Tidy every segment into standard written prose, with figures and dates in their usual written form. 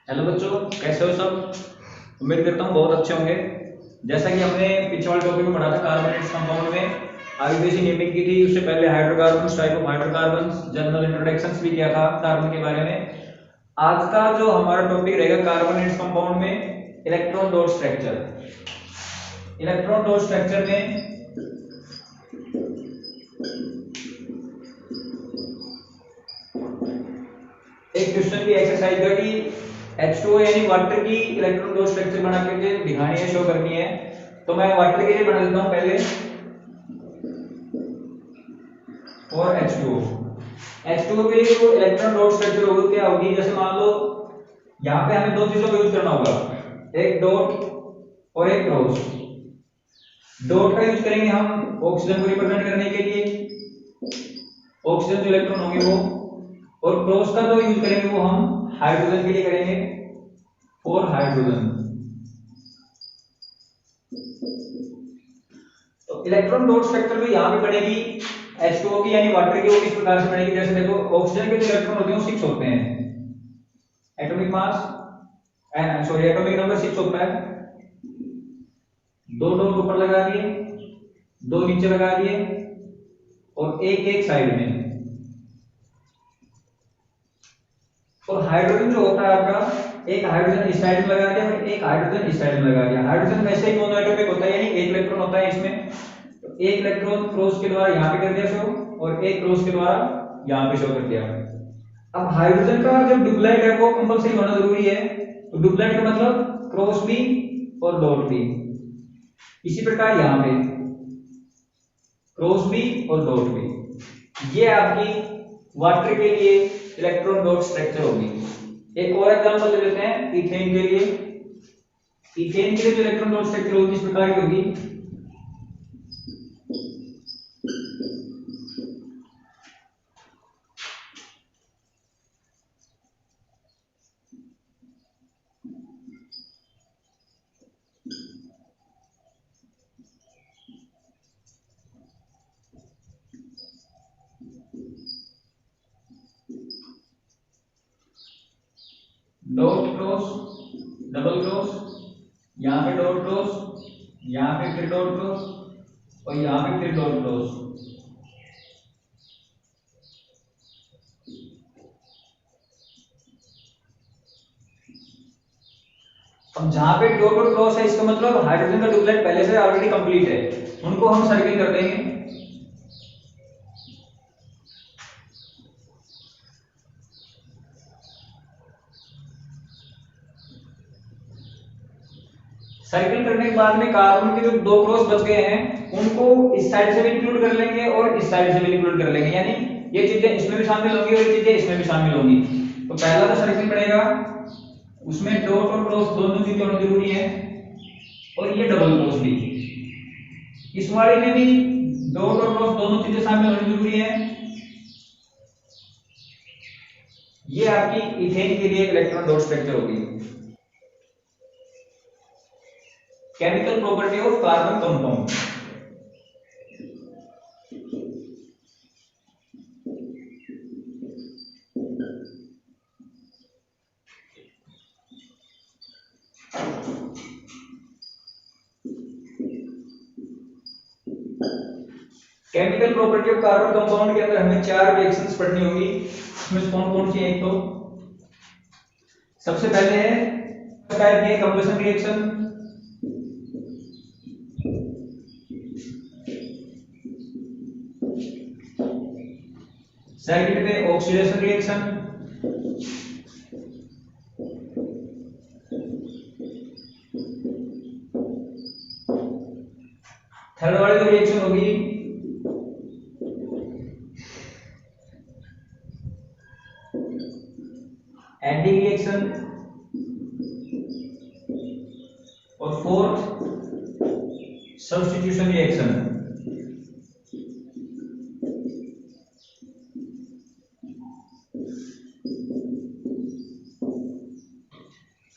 Hello बच्चों, कैसे हो सब। उम्मीद करता हूँ बहुत अच्छे होंगे। जैसा कि हमने पिछले वाले टॉपिक में पढ़ा था कार्बोनेट्स कंपाउंड में आईयूपीएसी नेमिंग की थी। उससे पहले hydrocarbons, type of hydrocarbons, general introductions भी किया था कार्बन के बारे में। आज का जो हमारा टॉपिक रहेगा कार्बोनेट्स कंपाउंड में electron dot structure. Electron dot structure में एक क्वेश्चन की एक्सरसाइज का कि H2O यानी वाटर की इलेक्ट्रॉन डॉट स्ट्रक्चर बना करके दिखानी है, शो करनी है। तो मैं वाटर के लिए बना देता हूं पहले और H2O के लिए जो इलेक्ट्रॉन डॉट स्ट्रक्चर होगी क्या होगी, जैसे मान लो यहाँ पे हमें दो चीजों का यूज करना होगा, एक डॉट और एक क्रॉस। डॉट का यूज करेंगे हम ऑक्सीजन को रिप्रेजेंट करने के लिए, ऑक्सीजन जो इलेक्ट्रॉन होंगे वो, और क्रॉस का जो यूज करेंगे वो हम हाइड्रोजन के लिए करेंगे, फॉर हाइड्रोजन। तो इलेक्ट्रॉन डॉट स्ट्रक्चर जो यहाँ पे पड़ेगी H2O की यानी वाटर की, वो किस प्रकार से बनेगी। जैसे देखो ऑक्सीजन के जो इलेक्ट्रॉन होते हैं वो 6 होते हैं, एटॉमिक मास एटॉमिक नंबर 6 होता है। दो डॉट ऊपर लगा दिए, दो नीचे लगा दिए और एक एक साइड में। और हाइड्रोजन जो होता है आपका, एक हाइड्रोजन इस साइड में लगा दिया और एक हाइड्रोजन इस साइड में लगा दिया। हाइड्रोजन वैसे ही मोनोएटॉमिक होता है यानी एक इलेक्ट्रॉन होता है इसमें, तो एक इलेक्ट्रॉन क्रॉस के द्वारा यहाँ पे कर दिया शो और एक क्रॉस के द्वारा यहाँ पे शो कर दिया। अब हाइड्रोजन का जो डुप्लेट है वो कंपलसरी होना जरूरी है। तो डुप्लेट का मतलब क्रॉस भी और डॉट भी। इसी प्रकार यहाँ पे क्रॉस भी और डॉट भी। ये आपकी वाटर के लिए इलेक्ट्रॉन डॉट स्ट्रक्चर होगी। एक और एग्जांपल ले लेते हैं इथेन के लिए। इथेन के लिए जो इलेक्ट्रॉन डॉट स्ट्रक्चर होगी इस प्रकार की होगी। डॉट क्रॉस, डबल क्रॉस, यहाँ पे डॉट क्रॉस, यहाँ पे फिर डॉट क्रॉस और यहाँ पे फिर डॉट क्रॉस। अब जहां पे डॉट और क्रॉस है इसका मतलब हाइड्रोजन का डुप्लेट पहले से ऑलरेडी कंप्लीट है, उनको हम सर्किल कर देंगे। सर्किल करने के बाद में कार्बन के जो दो क्रॉस बच गए हैं उनको इस साइड से भी इंक्लूड कर लेंगे और इस साइड से भी इंक्लूड कर लेंगे, यानी ये चीजें इसमें भी शामिल होंगी और ये चीजें इसमें भी शामिल होंगी। तो पहला जो सर्किल पड़ेगा उसमें डॉट और क्रॉस दोनों चीजें होनी जरूरी है और ये डबल क्रॉस भी। इस वाले में भी डॉट और क्रॉस दोनों चीजें शामिल होनी जरूरी है। ये आपकी इथेन के लिए इलेक्ट्रॉन डॉट स्ट्रक्चर होगी। Chemical property of carbon compound. Chemical property of carbon compound के अंदर हमें 4 रिएक्शंस पढ़नी होगी। उसमें कौन कौन सी है, एक तो सबसे पहले है टाइप की कंबशन रिएक्शन। सेकंड पे ऑक्सीडेशन रिएक्शन। थर्ड वाली जो रिएक्शन होगी एडिंग रिएक्शन। और फोर्थ सब्स्टिट्यूशन रिएक्शन।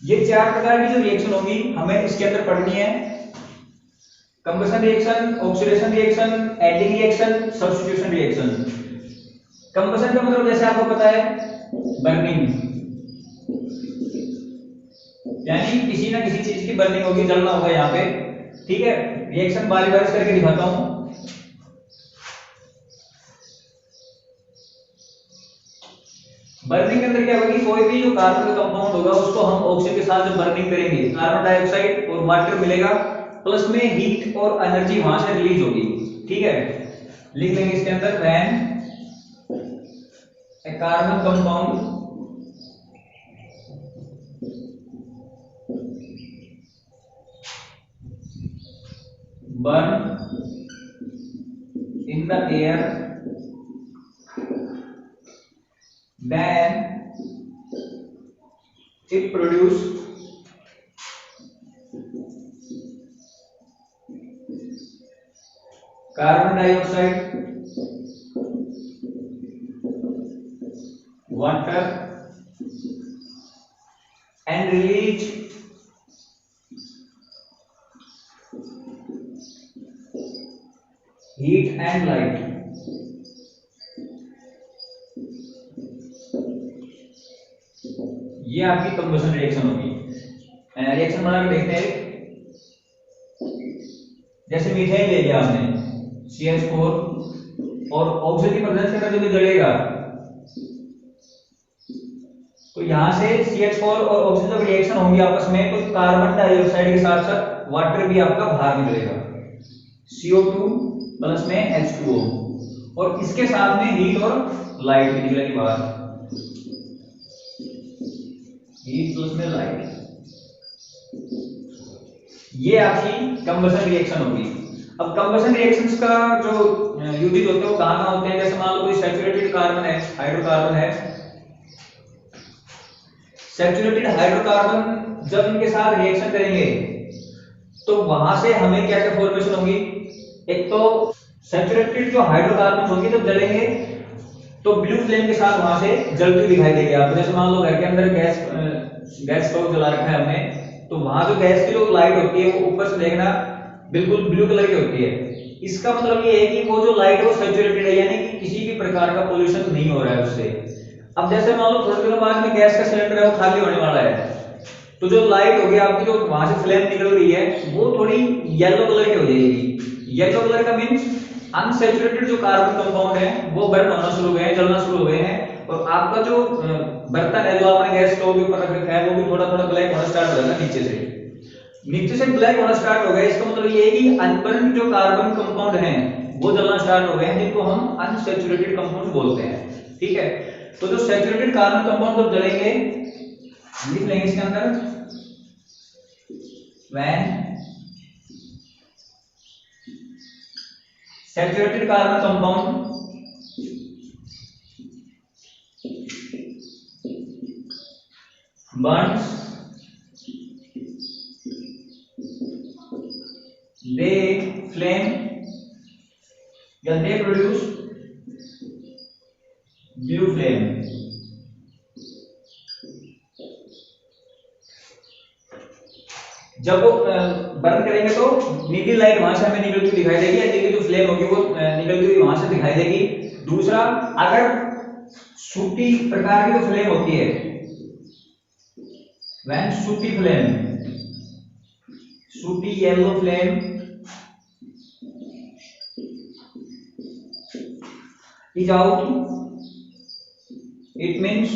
ये 4 प्रकार की जो रिएक्शन होगी हमें इसके अंदर पढ़नी है। Combustion reaction, oxidation reaction, adding reaction, substitution reaction. Combustion का मतलब जैसे आपको पता है बर्निंग, यानी किसी ना किसी चीज की बर्निंग होगी, जलना होगा यहाँ पे। ठीक है, रिएक्शन बारी बारी करके दिखाता हूं। बर्निंग के अंदर क्या होगी, कोई भी जो कार्बन का कंपाउंड होगा उसको हम ऑक्सीजन के साथ जब बर्निंग करेंगे, कार्बन डाइऑक्साइड और वाटर मिलेगा, प्लस में हीट और एनर्जी वहां से रिलीज होगी। ठीक है, लिख लेंगे इसके अंदर, when A carbon compound burn in the air, then it produce carbon dioxide, water, and release heat and light। ये आपकी कंबशन रिएक्शन होगी। रिएक्शन बना के देखते हैं। जैसे मीथेन ले लिया आपने CH4 और ऑक्सीजन की प्रेजेंस के अंदर जब जलेगा तो यहाँ से CH4 और ऑक्सीजन जब रिएक्शन होंगी आपस में, तो कार्बन डाइऑक्साइड के साथ साथ वाटर भी आपका बाहर निकलेगा, CO2 प्लस में H2O, और इसके साथ में हीट और लाइट भी निकलेगी बाहर, हीट प्लस में लाइट। ये आपकी कंबशन रिएक्शन होगी। अब कंबशन रिएक्शंस का जो यूजेज होते हैं वो कहाँ होते हैं, जैसे मान लो कोई सैचुरेटेड कार्बन है, हाइड्रोकार्बन है, सैचुरेटेड हाइड्रोकार्बन जब इनके साथ रिएक्शन करेंगे तो वहां से हमें क्या क्या फॉर्मेशन होगी। एक तो सैचुरेटेड जो हाइड्रोकार्बन होंगे जब जलेंगे तो ब्लू फ्लेम के साथ वहां से जलती हुई दिखाई देगी आपको। जैसे मान लो घर के अंदर गैस स्टोव जला रखा है हमने, तो वहां जो गैस की जो लाइट होती है वो ऊपर से देखना बिल्कुल ब्लू कलर की होती है। इसका मतलब ये है कि वो जो लाइट है वो सैचुरेटेड है, यानी कि किसी भी प्रकार का पोल्यूशन नहीं हो रहा है उससे। अब जैसे मान लो थोड़े दिनों बाद में गैस का सिलेंडर है वो खाली होने वाला है, तो जो लाइट होगी आपकी, जो वहां से फ्लेम निकल रही है वो थोड़ी येलो कलर की हो जाएगी। येलो कलर का मींस अनसैचुरेटेड जो कार्बन कंपाउंड है वो बर्न होना शुरू हो गए हैं, जलना शुरू हो गए हैं, और आपका जो बर्तन है जो आपने गैस स्टोव के ऊपर रख रखा है वो भी थोड़ा थोड़ा ब्लैक होना स्टार्ट हो जाएगा, नीचे से ब्लैक होना स्टार्ट हो गया। इसका मतलब ये है कि अनबर्न जो कार्बन कंपाउंड हैं वो जलना स्टार्ट हो गए हैं, जिनको हम अनसैचुरेटेड कंपाउंड बोलते हैं। ठीक है, तो जो सैचुरेटेड कार्बन कंपाउंड जब जलेंगे, लिख लेंगे इसके अंदर, when saturated carbon compound burns, they flame या they produce blue flame। जब वो बर्न करेंगे तो नीली लाइट वहां से हमें निकलती हुई दिखाई देगी, या नीली जो फ्लेम होगी वो निकलती हुई वहां से दिखाई देगी। दूसरा, अगर सूटी प्रकार की जो फ्लेम होती है, when sooty flame, sooty yellow flame is out, it means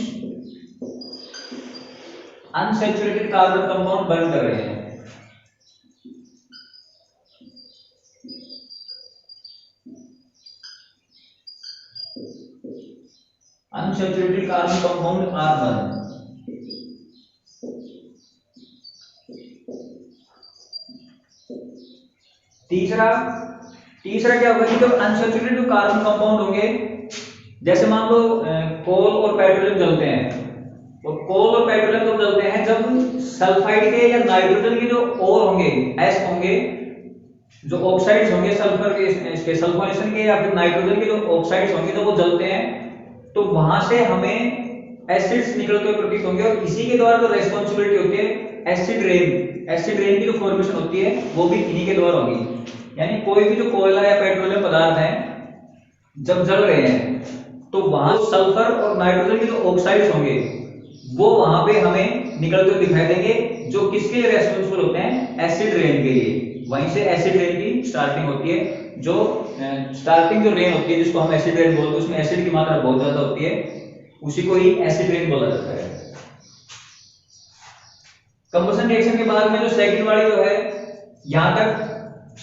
unsaturated carbon compound burn कर रहे हैं। unsaturated carbon compound are burn. तीसरा क्या होगा कि जब अनसैचुरेटेड जो कार्बन कंपाउंड होंगे, जैसे मान लो कोल और पेट्रोलियम जलते हैं, और कोल और पेट्रोलियम जब जलते हैं, जब सल्फाइड के या नाइट्रोजन के जो ओर होंगे, एस होंगे, जो ऑक्साइड्स होंगे सल्फर के, इसके सल्फोनेशन के या फिर नाइट्रोजन के जो ऑक्साइड्स होंगे, जब वो जलते हैं तो वहां से हमें एसिड्स निकलते हुए प्रतीत होंगे, और इसी के द्वारा जो रेस्पॉन्सिबिलिटी होती है एसिड रेन की जो फॉर्मेशन होती है वो भी इन्हीं के द्वारा होगी। यानी कोई भी जो कोयला या पेट्रोलियम पदार्थ है जब जल रहे हैं तो वहां सल्फर और नाइट्रोजन के जो ऑक्साइड्स होंगे वो वहां पे हमें निकलते हुए दिखाई देंगे, जो किसके रेस्पॉन्सिबल होते हैं, एसिड रेन के लिए, वहीं से एसिड रेन की स्टार्टिंग होती है। जो स्टार्टिंग जो रेन होती है जिसको हम एसिड रेन बोलते हैं, उसमें एसिड की मात्रा बहुत ज्यादा होती है, उसी को ही एसिड रेन बोला जाता है। कंबशन रिएक्शन के बाद में जो सेकंड वाली जो है, यहां तक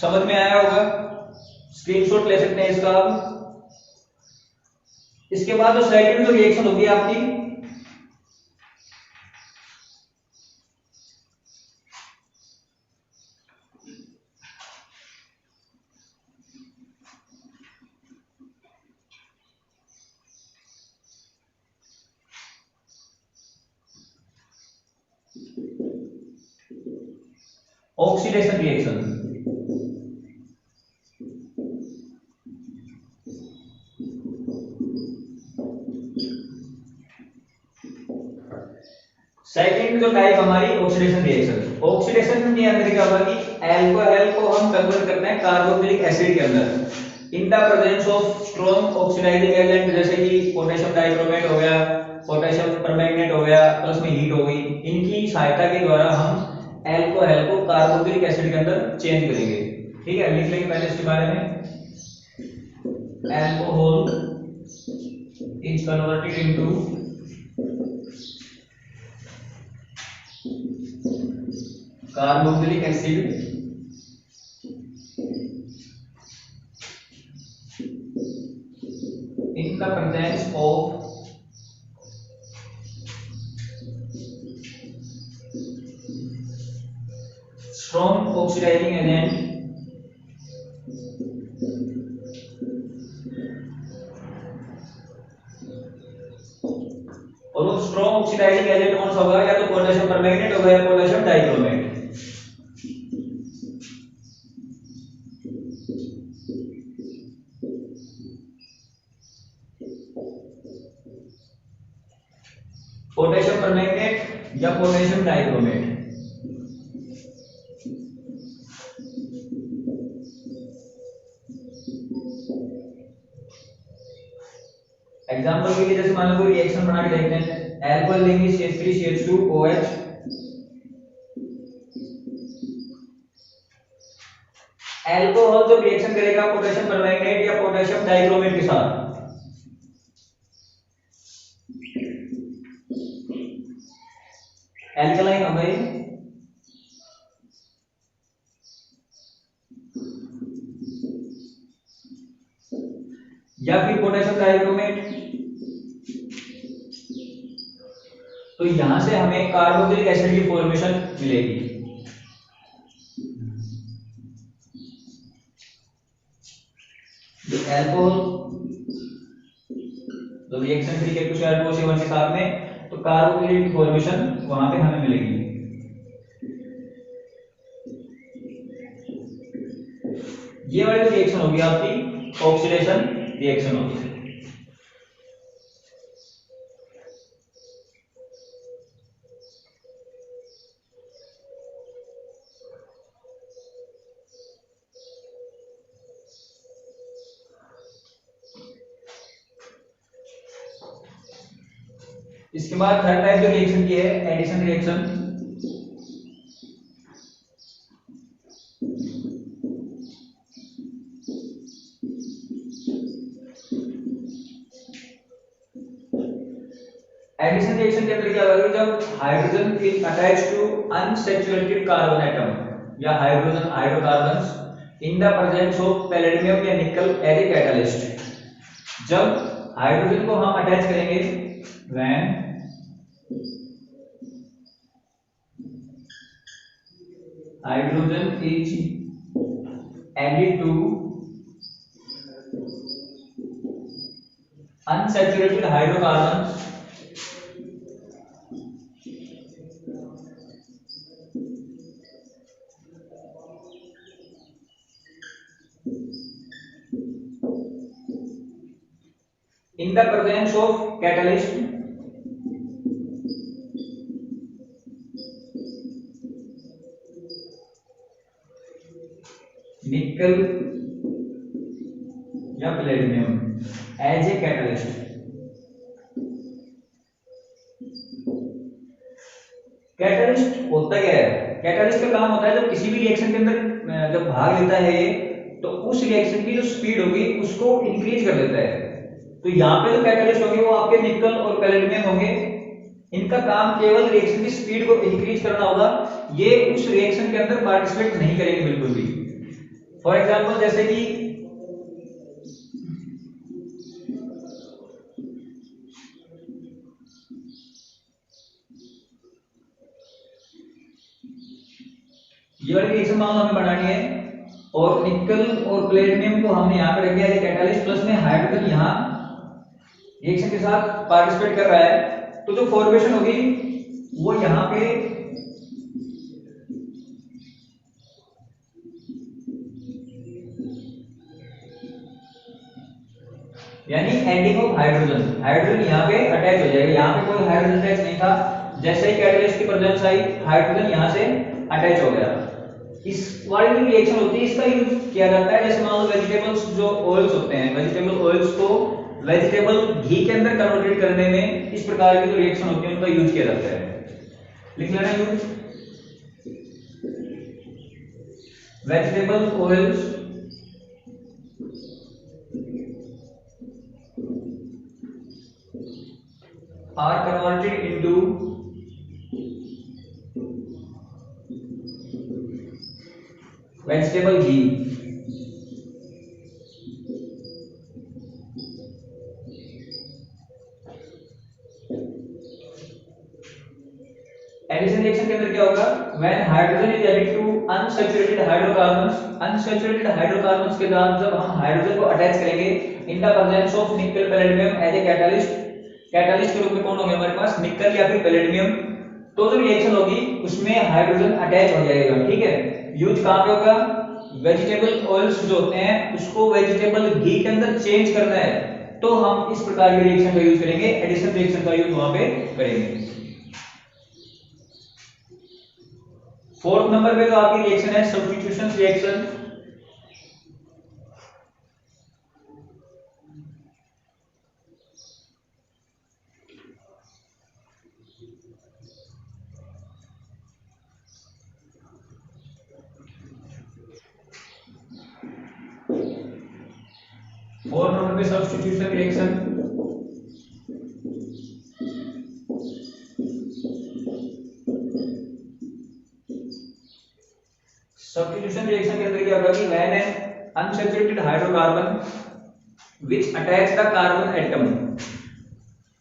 समझ में आया होगा, स्क्रीनशॉट ले सकते हैं इसका आप। इसके बाद जो सेकंड जो रिएक्शन होगी आपकी, ऑक्सीडेशन रिएक्शन। सेकंड जो टाइप हमारी ऑक्सीडेशन रिएक्शन। ऑक्सीडेशन के अंदर क्या होगा कि अल्कोहल को हम कन्वर्ट करते हैं कार्बोक्सिलिक एसिड के अंदर in the presence of strong oxidising agent, जैसे कि पोटेशियम डाइक्रोमेट हो गया, पोटेशियम परमैंगनेट हो गया, प्लस में हीट हो गई। इनकी सहायता के द्वारा हम अल्कोहल को कार्बोक्सिलिक एसिड के अंदर चेंज करेंगे। ठीक है, लिख लेंगे पहले इसके बारे में। Alcohol is converted into carboxylic acid in the presence of strong oxidizing agent और वो स्ट्रॉन्ग ऑक्सीडाइजिंग एजेंट कौन सा होगा, या तो पोटेशियम परमैंगनेट होगा या पोटेशियम डाइक्रोमेट। पोटेशियम परमैंगनेट या पोटेशियम डाइक्रोमेट। एग्जांपल के लिए जैसे मान लो कोई रिएक्शन बना के देखते हैं, अल्कोहल लेंगे CH3CH2OH, अल्कोहल जब रिएक्शन करेगा पोटेशियम परमैंगनेट या पोटेशियम डाइक्रोमेट के साथ, एल्कलाइन हो गई, या फिर पोटेशियम डाइक्रोमेट, तो यहां से हमें कार्बोक्सिलिक एसिड की फॉर्मेशन मिलेगी। अल्कोहल तो रिएक्शन थ्री के कुछ C1 के साथ में, तो कार्बोक्सिलिक की फॉर्मेशन वहां पे हमें मिलेगी। ये वाली रिएक्शन होगी आपकी ऑक्सीडेशन रिएक्शन होगी। इसके बाद थर्ड टाइप जो रिएक्शन की है, एडिशन रिएक्शन। एडिशन रिएक्शन के अंदर क्या होगा, जब hydrogen is attached to unsaturated carbon atom या hydrocarbons in the presence of palladium या निकल एज ए कैटलिस्ट। जब हाइड्रोजन को हम अटैच करेंगे, when hydrogen is added to unsaturated hydrocarbons in the presence of catalyst nickel या palladium as a catalyst. Catalyst होता क्या है? कैटलिस्ट का काम होता है जब किसी भी रिएक्शन के अंदर जब भाग लेता है ये, तो उस रिएक्शन की जो स्पीड होगी उसको इंक्रीज कर देता है। तो यहाँ पे जो कैटलिस्ट होंगे वो आपके निकल और पैलेडियम होंगे। इनका काम केवल रिएक्शन की स्पीड को इंक्रीज करना होगा, ये उस रिएक्शन के अंदर पार्टिसिपेट नहीं करेंगे बिल्कुल भी। फॉर एग्जांपल जैसे कि ये वाली रिएक्शन मान लो हमें बनानी है, और निकल और प्लेटिनम को हमने यहाँ पे रख दिया है कैटालिस्ट, प्लस में हाइड्रोजन यहाँ रिएक्शन के साथ पार्टिसिपेट कर रहा है। तो जो फॉर्मेशन होगी वो यहाँ पे यानी एडिंग ऑफ हाइड्रोजन, हाइड्रोजन यहाँ पे अटैच हो जाएगा। यहाँ पे कोई हाइड्रोजन अटैच नहीं था, जैसे ही कैटालिस्ट की प्रेजेंस आई हाइड्रोजन यहाँ से अटैच हो गया। इस वाली जो रिएक्शन होती है इसका यूज किया जाता है, जैसे मान लो वेजिटेबल्स जो ऑयल्स होते हैं, वेजिटेबल ऑयल्स को वेजिटेबल घी के अंदर कन्वर्टेड करने में इस प्रकार की जो रिएक्शन होती है उनका यूज किया जाता है। लिख लेना use vegetable oils are converted into vegetable ghee। Addition reaction के अंदर क्या होगा? when hydrogen is added to unsaturated hydrocarbons, unsaturated hydrocarbons के साथ जब हम हाइड्रोजन को अटैच करेंगे in the presence of nickel palladium as a catalyst, catalyst के रूप में कौन होंगे हमारे पास? निकल या फिर पैलेडियम। तो जो रिएक्शन होगी उसमें हाइड्रोजन अटैच हो जाएगा, ठीक है। यूज कहां पे होगा? वेजिटेबल ऑयल्स जो होते हैं उसको वेजिटेबल घी के अंदर चेंज करना है, तो हम इस प्रकार की रिएक्शन का यूज करेंगे, एडिशन रिएक्शन का यूज वहां पे करेंगे। फोर्थ नंबर पे जो आपकी रिएक्शन है सब्स्टिट्यूशन रिएक्शन। फोर्थ नंबर पे सब्स्टिट्यूशन रिएक्शन। सब्स्टिट्यूशन रिएक्शन के अंदर क्या होगा कि when an unsaturated hydrocarbon which attach the carbon atom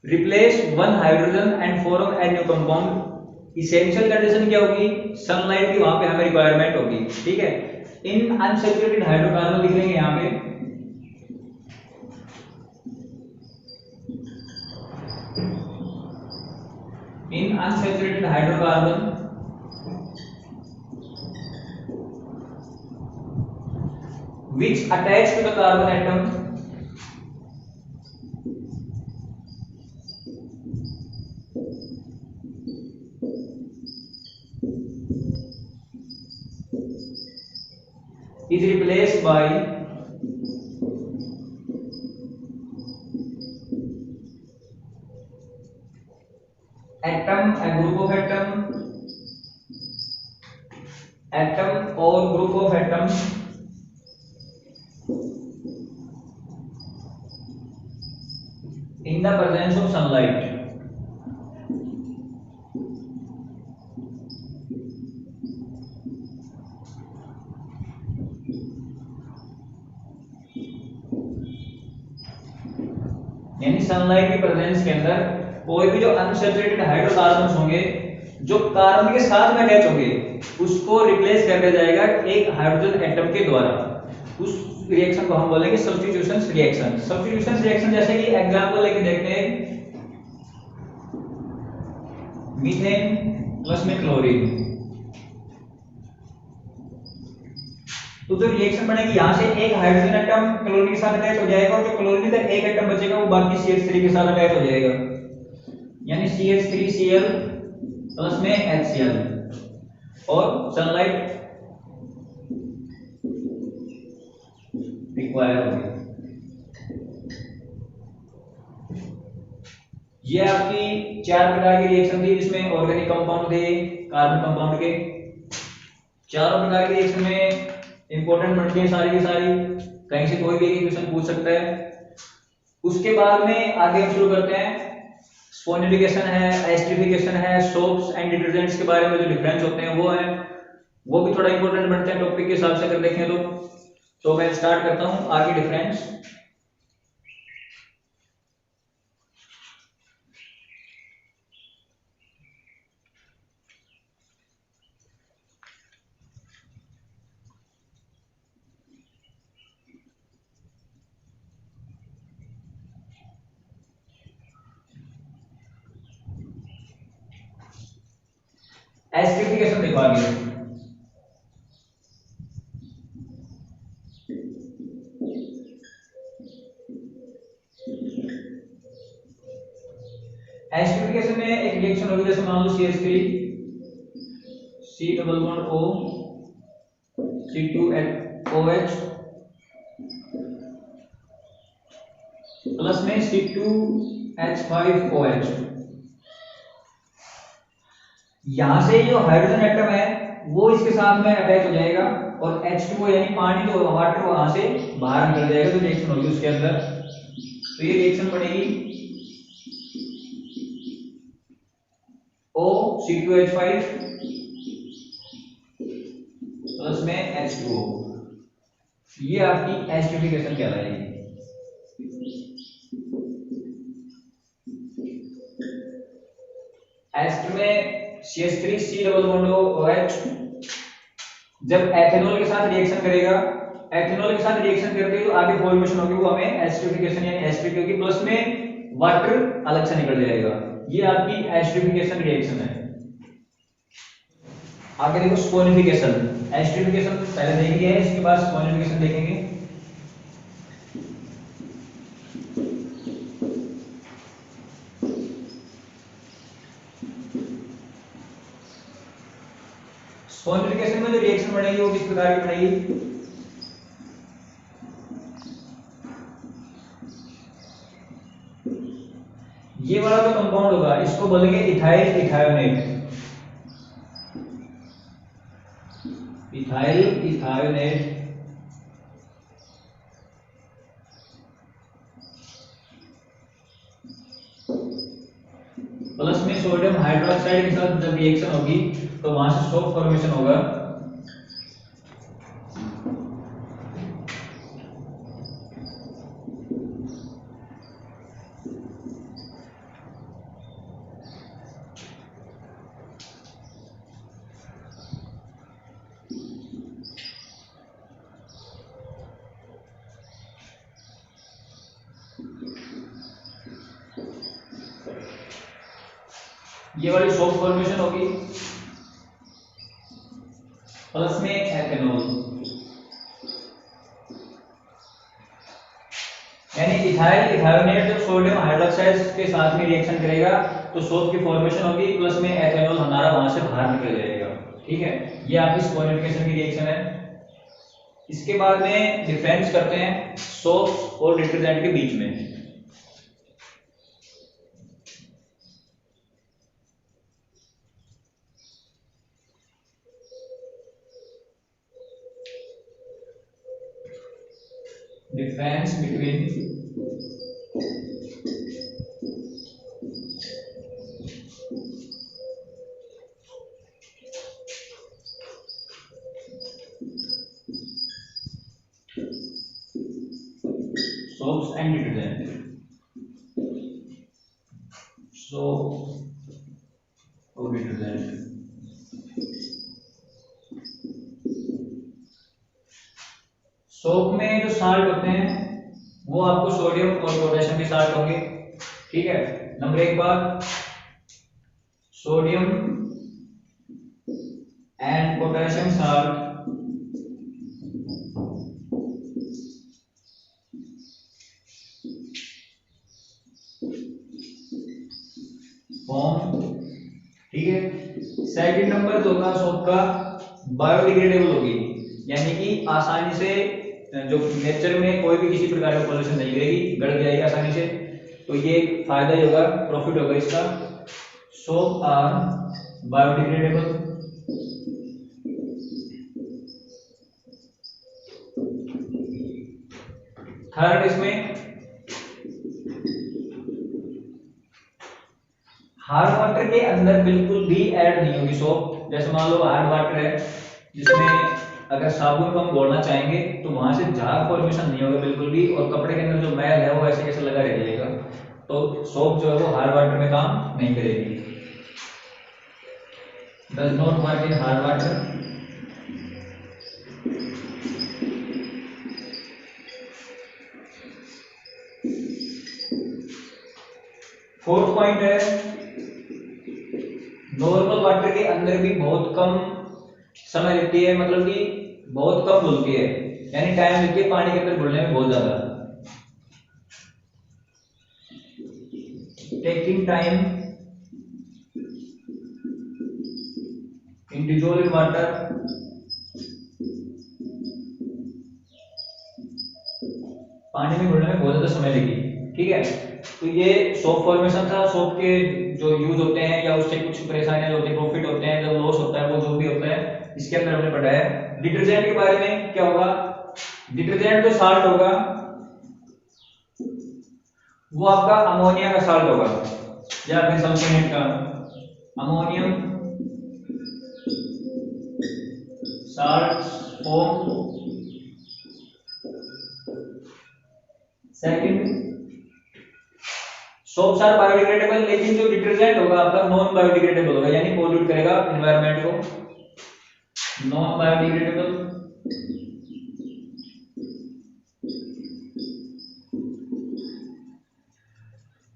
replace one hydrogen and form a new compound. Essential condition क्या होगी? सनलाइट की वहां पे हमें रिक्वायरमेंट होगी, ठीक है। इन अनसैचुरेटेड हाइड्रोकार्बन लिख लेंगे यहां पे, in unsaturated hydrocarbon which attach to the carbon atom is replaced by atom, a group of atom or group of atoms in the presence of sunlight। यानी सनलाइट की प्रेजेंस के अंदर कोई भी जो अनसैचुरेटेड हाइड्रोकार्बन्स होंगे जो कार्बन के साथ में अटैच होंगे उसको रिप्लेस कर दिया जाएगा एक हाइड्रोजन एटम के द्वारा। उस रिएक्शन को हम बोलेंगे सब्स्टिट्यूशन रिएक्शन। सब्स्टिट्यूशन रिएक्शन जैसे कि एग्जांपल लेके देखते हैं, मीथेन प्लस में क्लोरीन। तो जो रिएक्शन बनेगी यहां से एक हाइड्रोजन एटम क्लोरीन के साथ अटैच हो जाएगा और जो क्लोरीन का एक एटम बचेगा वो बाकी CH3 के साथ अटैच हो जाएगा, यानी CH3Cl प्लस में HCl और सनलाइट रिक्वायर होगी। ये आपकी 4 प्रकार की रिएक्शन थी जिसमें ऑर्गेनिक कंपाउंड थे कार्बन कंपाउंड के। चारों प्रकार की रिएक्शन में इंपॉर्टेंट बनती है सारी की सारी, कहीं से कोई भी एक क्वेश्चन पूछ सकता है। उसके बाद में आगे हम शुरू करते हैं, स्पोनिफिकेशन है, एस्टरिफिकेशन है, सोप्स एंड डिटर्जेंट्स के बारे में जो डिफरेंस होते हैं वो है, वो भी थोड़ा इंपॉर्टेंट बनते हैं टॉपिक के हिसाब से अगर देखें तो मैं स्टार्ट करता हूं आगे डिफरेंस। एस्टरिफिकेशन देखो आगे, एस्टरिफिकेशन में एक रिएक्शन होगी जैसे मान लो CH3 C double bond O C2OH plus में C2H5OH। यहां से जो हाइड्रोजन एटम है वो इसके साथ में अटैच हो जाएगा और H2O यानी पानी जो वाटर वहां से बाहर निकल जाएगा, तो रिएक्शन होगी उसके अंदर। तो ये रिएक्शन बनेगी O C2H5 प्लस में H2O। ये आपकी एस्टरिफिकेशन कहलाएगी। एस्टर में CH3 C double bond OH जब एथेनॉल के साथ रिएक्शन करेगा, एथेनॉल के साथ रिएक्शन करते ही तो आगे फॉर्मेशन होगी वो हमें एस्टरिफिकेशन यानी एस्टरिक होगी, प्लस में वाटर अलग से निकल जाएगा। ये आपकी एस्टरिफिकेशन रिएक्शन है। आगे देखो स्पोनिफिकेशन। एस्टरिफिकेशन पहले देख लिया है, इसके बाद स्पोनिफिकेशन देखेंगे। स्पोनिफिकेशन में जो रिएक्शन बनेगी वो किस प्रकार की बनेगी, ये वाला जो कंपाउंड होगा इसको बोलेंगे इथाइल इथायोनेट। इथाइल इथायोनेट प्लस में सोडियम हाइड्रोक्साइड के साथ जब रिएक्शन होगी तो वहां से सोप फॉर्मेशन होगा। ये वाली सोप फॉर्मेशन होगी प्लस में एथेनॉल, यानी इथाइल इथायोनेट जब सोडियम हाइड्रोक्साइड के साथ में रिएक्शन करेगा तो सोप की फॉर्मेशन होगी, प्लस में एथेनॉल हमारा वहां से बाहर निकल जाएगा। ठीक है, ये आपकी स्पोनिफिकेशन की रिएक्शन है। इसके बाद में डिफरेंस करते हैं सोप और डिटर्जेंट के बीच में। Difference between soaps and detergent. Soap और detergent। सोप में जो साल्ट होते हैं वो आपको सोडियम और पोटेशियम के साल्ट होंगे। ठीक है, नंबर 1 बात sodium and potassium salt form. ठीक है, सेकंड नंबर जो होगा सोप का बायोडिग्रेडेबल होगी, यानी कि आसानी से जो नेचर में कोई भी किसी प्रकार का पॉल्यूशन नहीं करेगी, गल जाएगी आसानी से। तो ये एक फायदा ही होगा, प्रॉफिट होगा इसका। Soap are biodegradable. थर्ड, इसमें हार्ड वाटर के अंदर बिल्कुल भी ऐड नहीं होगी सोप। जैसे मान लो हार्ड वाटर है जिसमें अगर साबुन को हम घोलना चाहेंगे तो वहां से झाग फॉर्मेशन नहीं होगा बिल्कुल भी, और कपड़े के अंदर जो मैल है वो ऐसे कैसे लगा रह जाएगा। तो सोप जो है वो हार्ड वाटर में काम नहीं करेगी। Does not work in hard water. Fourth point है, नॉर्मल वाटर के अंदर भी बहुत कम समय लेती है, मतलब कि बहुत कम घुलती है, यानी टाइम लेती है पानी के अंदर घुलने में बहुत ज्यादा। Taking time in dissolve in water. पानी में घुलने में बहुत ज्यादा समय लेगी, ठीक है। तो ये सोप फॉर्मेशन था। सोप के जो यूज होते हैं या उससे कुछ परेशानियां होती है, प्रॉफिट होते हैं, जब लॉस होता है, वो जो भी होता है इसके अंदर हमने पढ़ा है। डिटर्जेंट के बारे में क्या होगा, डिटर्जेंट जो साल्ट होगा वो आपका अमोनिया का साल्ट होगा या फिर सल्फोनेट का, ammonium salt form. Second, soaps are biodegradable, लेकिन जो डिटर्जेंट होगा आपका नॉन बायोडिग्रेडेबल होगा, यानी पोल्यूट करेगा एनवायरनमेंट को। Non biodegradable.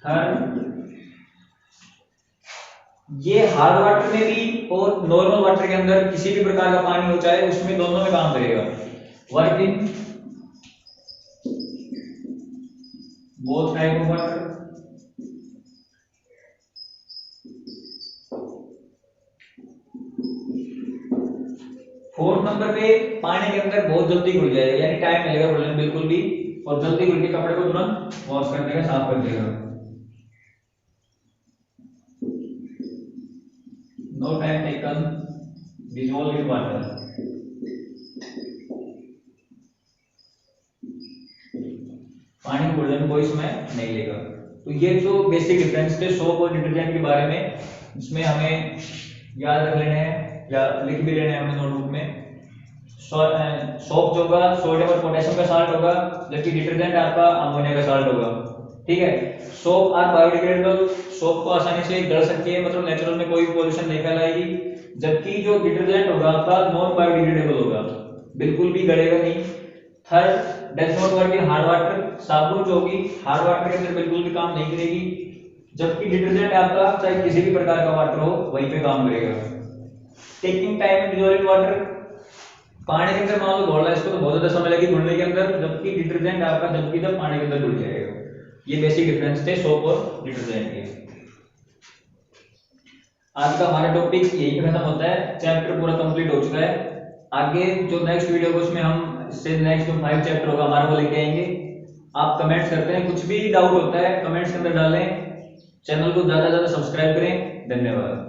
थर्ड, ये हार्ड वाटर में भी और नॉर्मल वाटर के अंदर किसी भी प्रकार का पानी हो चाहे उसमें दोनों में काम करेगा। Working both type of water. Fourth number पे, पानी के अंदर बहुत जल्दी घुल जाएगा, यानी टाइम लगेगा घुलने में बिल्कुल भी, और जल्दी घुल के कपड़े को तुरंत वॉश कर देगा, साफ कर देगा। No time taken, dissolve in water. पानी को घुलने में कोई समय नहीं लेगा। तो ये जो बेसिक डिफरेंस थे सोप और डिटर्जेंट के बारे में, इसमें हमें याद रख लेने हैं या लिख भी लेने हैं हमें नोटबुक में। सोप जो होगा सोडियम और पोटेशियम का साल्ट होगा, जबकि डिटर्जेंट आपका अमोनिया का साल्ट होगा, ठीक है। सोप आर बायोडिग्रेडेबल, सोप को आसानी से गल सकती है, मतलब नेचुरल में कोई पॉल्यूशन नहीं फैलाएगी, जबकि जो डिटर्जेंट होगा आपका नॉन बायोडिग्रेडेबल होगा, बिल्कुल भी गलेगा नहीं। Third, does not work in hard water, साबुन जो होगी हार्ड वाटर के अंदर बिल्कुल भी काम नहीं करेगी, जबकि डिटर्जेंट आपका चाहे किसी भी प्रकार का वाटर हो वहीं पे काम करेगा। Taking time in dissolving water, पानी के अंदर मान लो घोलना है इसको तो बहुत ज्यादा समय लगेगी घुलने के अंदर, जबकि डिटर्जेंट आपका जबकि जब पानी के अंदर घुल जाएगा। ये बेसिक डिफरेंस थे सोप और डिटर्जेंट के। आज का हमारा टॉपिक यही खत्म होता है, चैप्टर पूरा कंप्लीट हो चुका है। आगे जो नेक्स्ट वीडियो होगा उसमें हम इससे नेक्स्ट जो 5 चैप्टर होगा हमारा वो लेके आएंगे। आप कमेंट्स करते हैं, कुछ भी डाउट होता है कमेंट्स के अंदर डालें, चैनल को ज्यादा से ज्यादा सब्सक्राइब करें। धन्यवाद।